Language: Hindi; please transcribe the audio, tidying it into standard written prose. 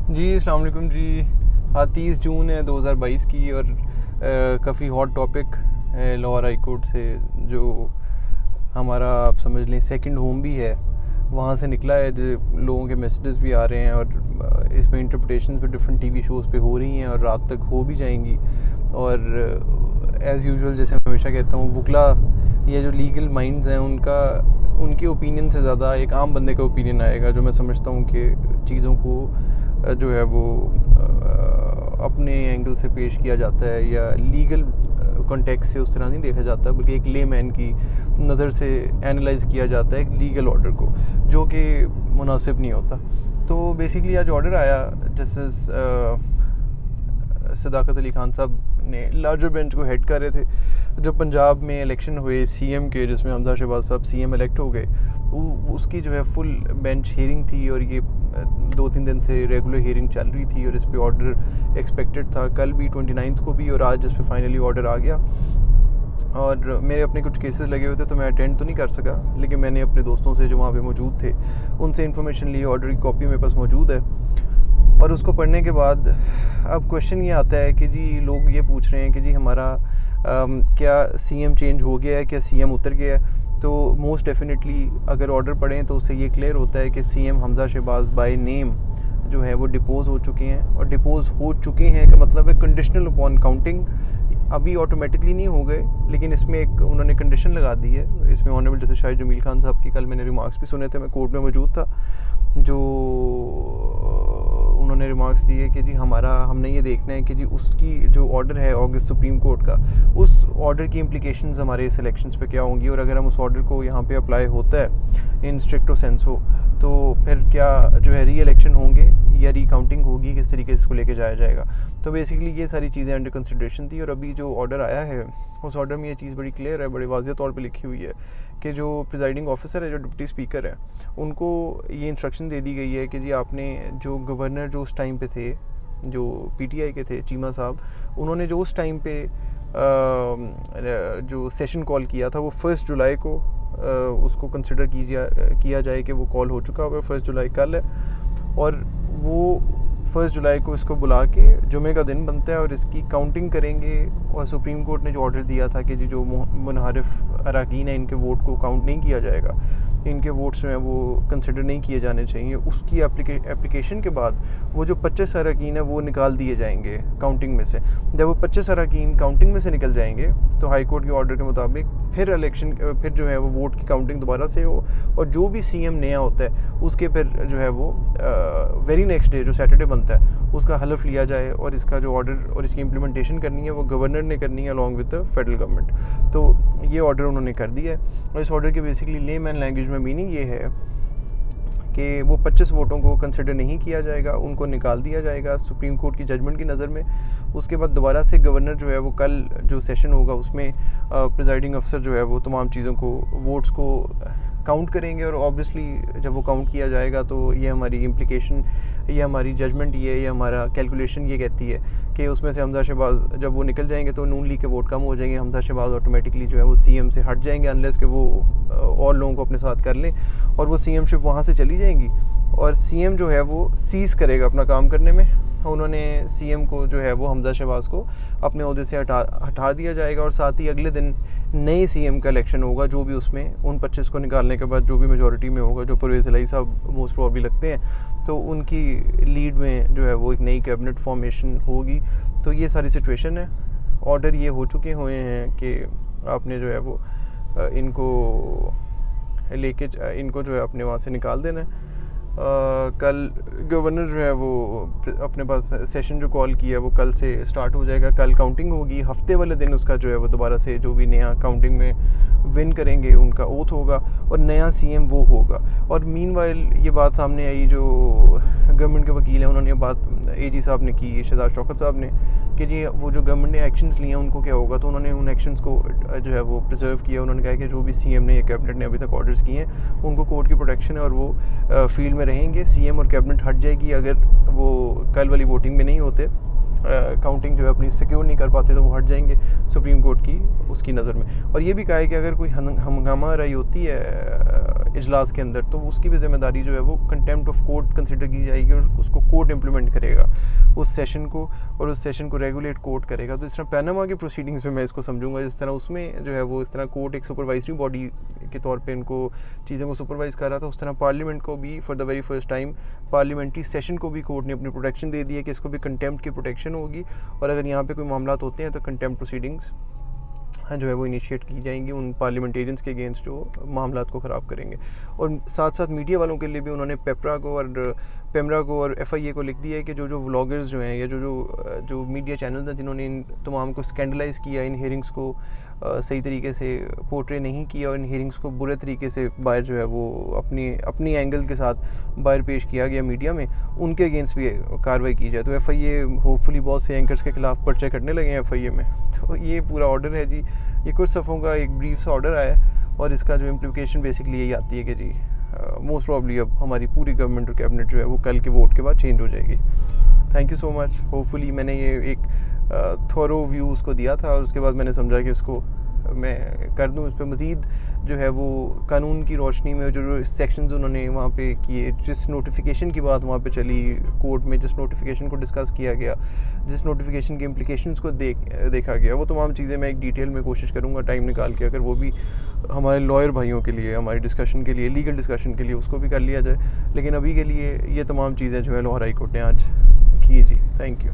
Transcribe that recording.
जी अस्सलाम वालेकुम जी। आज 30 जून है 2022 की और काफ़ी हॉट टॉपिक है लाहौर हाई कोर्ट से, जो हमारा आप समझ लें सेकंड होम भी है, वहाँ से निकला है। जो लोगों के मैसेजेस भी आ रहे हैं और इसमें इंटरप्रिटेशंस भी डिफरेंट टीवी शोज़ पे हो रही हैं और रात तक हो भी जाएंगी। और एज़ यूजुअल जैसे मैं हमेशा कहता हूँ, वकला या जो लीगल माइंड्स हैं उनके ओपिनियन से ज़्यादा एक आम बंदे का ओपिनियन आएगा, जो मैं समझता हूँ कि चीज़ों को जो है वो अपने एंगल से पेश किया जाता है या लीगल कॉन्टेक्स्ट से उस तरह नहीं देखा जाता, बल्कि एक लेमैन की नज़र से एनालाइज़ किया जाता है एक लीगल ऑर्डर को, जो कि मुनासिब नहीं होता। तो बेसिकली आज ऑर्डर आया जस्टिस सदाकत अली खान साहब ने लार्जर बेंच को हेड कर रहे थे। जब पंजाब में इलेक्शन हुए सीएम के, जिसमें हमजा शहबाज साहब सीएम इलेक्ट हो गए, उसकी जो है फुल बेंच हियरिंग थी और ये 2-3 दिन से रेगुलर हियरिंग चल रही थी और इस पे ऑर्डर एक्सपेक्टेड था कल भी 29 को भी, और आज इस पे फाइनली ऑर्डर आ गया। और मेरे अपने कुछ केसेस लगे हुए थे तो मैं अटेंड तो नहीं कर सका, लेकिन मैंने अपने दोस्तों से जो वहाँ पे मौजूद थे उनसे इन्फॉर्मेशन ली। ऑर्डर की कॉपी मेरे पास मौजूद है और उसको पढ़ने के बाद अब क्वेश्चन ये आता है कि जी लोग ये पूछ रहे हैं कि जी हमारा क्या सीएम चेंज हो गया है, क्या सीएम उतर गया है। तो मोस्ट डेफिनेटली अगर ऑर्डर पढ़ें तो उससे ये क्लियर होता है कि CM Hamza Shahbaz by name जो है वो डिपोज हो चुके हैं। और डिपोज हो चुके हैं का मतलब है कंडीशनल अपॉन काउंटिंग। अभी ऑटोमेटिकली नहीं हो गए, लेकिन इसमें एक उन्होंने कंडीशन लगा दी है। इसमें ऑनरेबल जस्टिस शाहिद जमील खान साहब की कल मैंने रिमार्क्स भी सुने थे, मैं कोर्ट में मौजूद था, जो उन्होंने रिमार्क्स दिए कि जी हमने ये देखना है कि जी उसकी जो ऑर्डर है अगस्त सुप्रीम कोर्ट का, उस ऑर्डर की इम्प्लिकेशंस हमारे इस इलेक्शंस पे क्या होंगी, और अगर हम उस ऑर्डर को यहाँ पे अप्लाई होता है इन स्ट्रिक्टो सेंसो, तो फिर क्या जो है री इलेक्शन होंगे या रिकाउंटिंग होगी, किस तरीके से इसको लेके जाया जाएगा। तो बेसिकली ये सारी चीज़ें अंडर कंसिडरेशन थी। और अभी जो ऑर्डर आया है उस ऑर्डर में ये चीज़ बड़ी क्लियर है, बड़े वाज़ेह तौर पे लिखी हुई है कि जो प्रिजाइडिंग ऑफिसर है, जो डिप्टी स्पीकर है, उनको ये इंस्ट्रक्शन दे दी गई है कि जी आपने जो गवर्नर जो उस टाइम पे थे, जो पीटीआई के थे चीमा साहब, उन्होंने जो उस टाइम पे जो सेशन कॉल किया था वो 1 जुलाई को उसको कंसिडर किया जाए कि वो कॉल हो चुका है। 1 जुलाई कल है और वो 1 जुलाई को इसको बुला के जुमे का दिन बनता है और इसकी काउंटिंग करेंगे। और सुप्रीम कोर्ट ने जो ऑर्डर दिया था कि जी जो मुनहरिफ अराकीन है इनके वोट को काउंट नहीं किया जाएगा, इनके वोट्स जो हैं वो कंसिडर नहीं किए जाने चाहिए, उसकी एप्लीकेशन के बाद वो जो 25 अराकीन है वो निकाल दिए जाएंगे काउंटिंग में से। जब वो 25 अराकीन काउंटिंग में से निकल जाएंगे तो हाई कोर्ट के ऑर्डर के मुताबिक फिर फिर जो है वो वोट की काउंटिंग दोबारा से हो, और जो भी सीएम नया होता है उसके फिर जो है वो वेरी नेक्स्ट डे जो सैटरडे बनता है उसका हलफ लिया जाए, और इसका जो ऑर्डर और इसकी इम्प्लीमेंटेशन करनी है वो गवर्नर ने करनी है along with the federal government. तो ये ऑर्डर उन्होंने कर दिया है। और इस ऑर्डर की बेसिकली लेमैन लैंग्वेज में मीनिंग ये है कि वो 25 वोटों को कंसिडर नहीं किया जाएगा, उनको निकाल दिया जाएगा सुप्रीम कोर्ट की जजमेंट की नज़र में। उसके बाद दोबारा से गवर्नर जो है वो कल जो सेशन होगा उसमें प्रिजाइडिंग अफसर जो है वो तमाम चीज़ों को, वोट्स को काउंट करेंगे। और ऑब्वियसली जब वो काउंट किया जाएगा तो ये हमारी इम्प्लिकेशन, ये हमारी जजमेंट, ये हमारा कैलकुलेशन ये कहती है कि उसमें से हमजा शहबाज जब वो निकल जाएंगे तो नून लीग के वोट कम हो जाएंगे, हमजा शहबाज ऑटोमेटिकली जो है वो सीएम से हट जाएंगे अनलेस कि वो और लोगों को अपने साथ कर लें, और वो सीएमशिप वहाँ से चली जाएंगी और सीएम जो है वो सीज़ करेगा अपना काम करने में। उन्होंने सीएम को जो है वो हमजा शहबाज को अपने ओहदे से हटा दिया जाएगा, और साथ ही अगले दिन नए सीएम का इलेक्शन होगा, जो भी उसमें उन 25 को निकालने के बाद जो भी मेजॉरिटी में होगा, जो परवेज़ इलाही साहब मोस्ट प्रॉब्ली लगते हैं, तो उनकी लीड में जो है वो एक नई कैबिनेट फॉर्मेशन होगी। तो ये सारी सिचुएशन है। ऑर्डर ये हो चुके हुए हैं कि आपने जो है वो इनको इनको जो है अपने वहाँ से निकाल देना है। कल गवर्नर जो है वो अपने पास सेशन जो कॉल किया है वो कल से स्टार्ट हो जाएगा। कल काउंटिंग होगी, हफ्ते वाले दिन उसका जो है वो दोबारा से जो भी नया काउंटिंग में विन करेंगे उनका ओथ होगा और नया सीएम वो होगा। और मीनवाइल ये बात सामने आई, जो गवर्नमेंट के वकील हैं उन्होंने ये बात एजी साहब ने की, शहजाद शौकत साहब ने, कि जी वो जो गवर्नमेंट ने एक्शंस लिए हैं उनको क्या होगा। तो उन्होंने उन एक्शंस को जो है वो प्रिजर्व किया। उन्होंने कहा कि जो भी सीएम ने या कैबिनेट ने अभी तक ऑर्डर्स किए हैं उनको कोर्ट की प्रोटेक्शन है और वो फील्ड में रहेंगे। सीएम और कैबिनेट हट जाएगी अगर वो कल वाली वोटिंग में नहीं होते, काउंटिंग जो है अपनी सिक्योर नहीं कर पाते तो वो हट जाएंगे सुप्रीम कोर्ट की उसकी नज़र में। और ये भी कहा है कि अगर कोई हंगामा रही होती है इजलास के अंदर तो उसकी भी जिम्मेदारी जो है वो कंटेम्प्ट ऑफ कोर्ट कंसिडर की जाएगी और उसको कोर्ट इम्प्लीमेंट करेगा उस सेशन को, और उस सेशन को रेगुलेट कोर्ट करेगा। तो इस तरह पैनामा के प्रोसीडिंग्स में मैं इसको समझूंगा जिस तरह उसमें जो है वो इस तरह कोर्ट एक सुपरवाइजरी बॉडी के तौर पे इनको चीज़ों को सुपरवाइज कर रहा था, उस तरह पार्लियामेंट को भी for the very first time parliamentary session को भी कोर्ट ने अपनी प्रोटेक्शन दे दी है कि इसको भी कंटेम्प्ट की प्रोटेक्शन होगी, और अगर यहाँ पे कोई मामला होते हैं तो कंटेम्प्ट प्रोसीडिंग्स जो है वो इनिशिएट की जाएंगी उन पार्लियामेंटेरियंस के अगेंस्ट जो मामला को ख़राब करेंगे। और साथ साथ मीडिया वालों के लिए भी उन्होंने पेपरा को और पेमरा को और FIA को लिख दिया है कि जो व्लॉगर्स जो हैं या जो मीडिया चैनल्स हैं जिन्होंने इन तमाम को स्कैंडलाइज़ किया, इन हेयरिंग्स को सही तरीके से पोर्ट्रे नहीं किया और इन हेयरिंग्स को बुरे तरीके से बाहर जो है वो अपनी एंगल के साथ बाहर पेश किया गया मीडिया में, उनके अगेंस्ट भी कार्रवाई की जाए। तो FIA होपफुली बहुत से एंकर्स के खिलाफ पर्चे करने लगे हैं FIA में। तो ये पूरा ऑर्डर है जी, ये कुछ सफ़ों का एक ब्रीफ सा ऑर्डर आया है और इसका जो इम्प्लीकेशन बेसिकली यही आती है कि जी मोस्ट प्रॉब्ली अब हमारी पूरी गवर्नमेंट और कैबिनेट जो है वो कल के वोट के बाद चेंज हो जाएगी। Thank you so much. Hopefully मैंने ये एक थोरो व्यू उसको दिया था और उसके बाद मैंने समझा कि उसको मैं कर दूं। उस पर मज़ीद जो है वो कानून की रोशनी में जो सेक्शंस उन्होंने वहाँ पे किए, जिस नोटिफिकेशन की बात वहाँ पे चली कोर्ट में, जिस नोटिफिकेशन को डिस्कस किया गया, जिस नोटिफिकेशन के इम्प्लिकेशंस को देखा गया, वो तमाम चीज़ें मैं एक डिटेल में कोशिश करूँगा टाइम निकाल के, अगर वो भी हमारे लॉयर भाइयों के लिए, हमारी डिस्कशन के लिए, लीगल डिस्कशन के लिए उसको भी कर लिया जाए। लेकिन अभी के लिए ये तमाम चीज़ें जो है लाहौर हाई कोर्ट ने आज की जी। Thank you.